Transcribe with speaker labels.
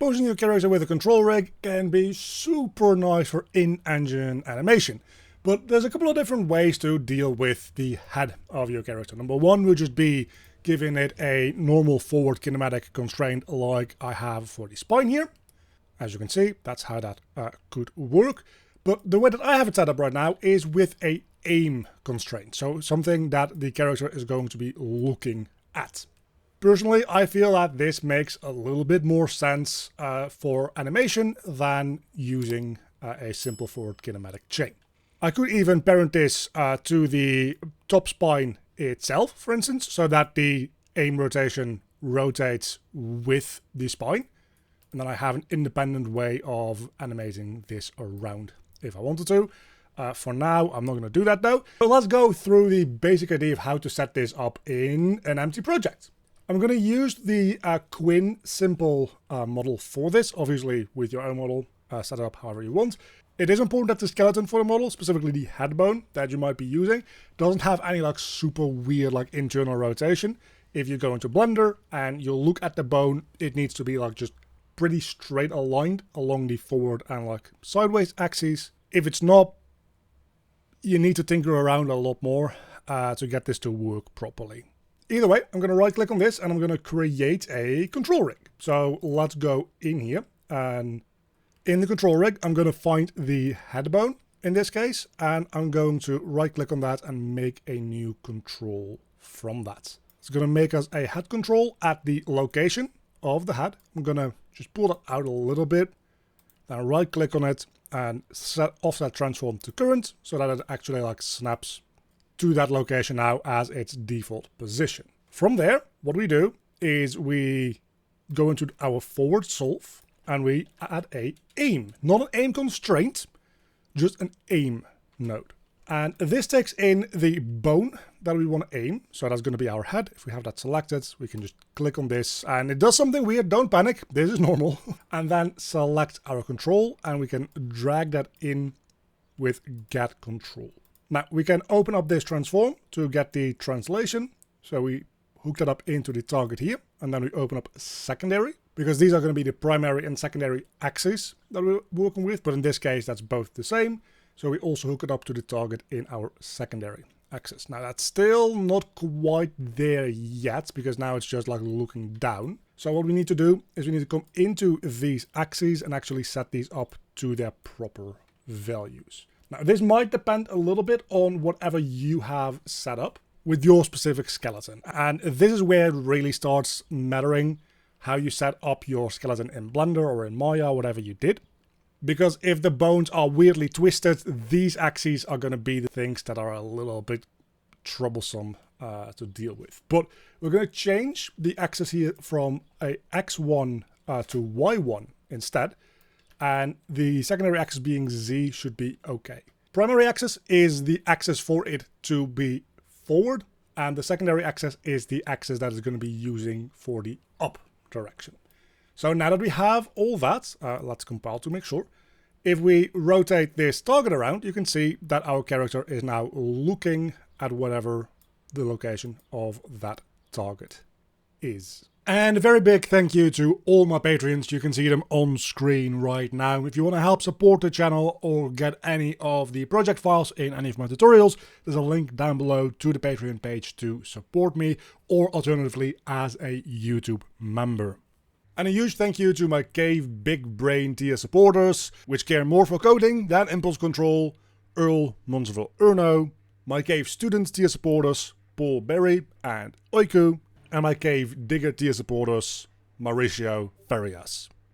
Speaker 1: Posing your character with a control rig can be super nice for in-engine animation, but there's a couple of different ways to deal with the head of your character. Number one would just be giving it a normal forward kinematic constraint like I have for the spine here. As you can see, that's how that could work. But the way that I have it set up right now is with a aim constraint, so something that the character is going to be looking at. Personally, I feel that this makes a little bit more sense for animation than using a simple forward kinematic chain. I could even parent this to the top spine itself, for instance, so that the aim rotation rotates with the spine. And then I have an independent way of animating this around if I wanted to. For now, I'm not going to do that though. So let's go through the basic idea of how to set this up in an empty project. I'm going to use the Quinn simple model for this. Obviously, with your own model, set it up however you want. It is important that the skeleton for the model, specifically the head bone that you might be using, doesn't have any like super weird like internal rotation. If you go into Blender and you look at the bone, it needs to be like just pretty straight aligned along the forward and like sideways axes. If it's not, you need to tinker around a lot more to get this to work properly. Either way, I'm going to right click on this and I'm going to create a control rig. So let's go in here, and in the control rig, I'm going to find the head bone in this case, and I'm going to right click on that and make a new control from that. It's going to make us a head control at the location of the head. I'm going to just pull that out a little bit, then right click on it and set offset transform to current so that it actually like snaps to that location now as its default position. From there, what we do is we go into our forward solve and we add a aim, not an aim constraint, just an aim node. And this takes in the bone that we want to aim. So that's going to be our head. If we have that selected, we can just click on this and it does something weird. Don't panic. This is normal. And then select our control and we can drag that in with get control. Now we can open up this transform to get the translation. So we hook that up into the target here and then we open up secondary, because these are going to be the primary and secondary axes that we're working with. But in this case, that's both the same. So we also hook it up to the target in our secondary axis. Now that's still not quite there yet, because now it's just like looking down. So what we need to do is we need to come into these axes and actually set these up to their proper values. Now this might depend a little bit on whatever you have set up with your specific skeleton. And this is where it really starts mattering how you set up your skeleton in Blender or in Maya, whatever you did. Because if the bones are weirdly twisted, these axes are going to be the things that are a little bit troublesome to deal with. But we're going to change the axis here from a x1 to y1 instead. And the secondary axis being z should be okay. Primary axis is the axis for it to be forward. And the secondary axis is the axis that is going to be using for the up direction. So now that we have all that, let's compile to make sure. If we rotate this target around, you can see that our character is now looking at whatever the location of that target is. And a very big thank you to all my Patreons. You can see them on screen right now. If you want to help support the channel or get any of the project files in any of my tutorials, there's a link down below to the Patreon page to support me, or alternatively as a YouTube member. And a huge thank you to my Cave Big Brain tier supporters, which care more for coding than impulse control: Earl, Monserville Erno, my Cave Students tier supporters, Paul Berry and Oiku, and my Cave Digger tier supporters, Mauricio Farias.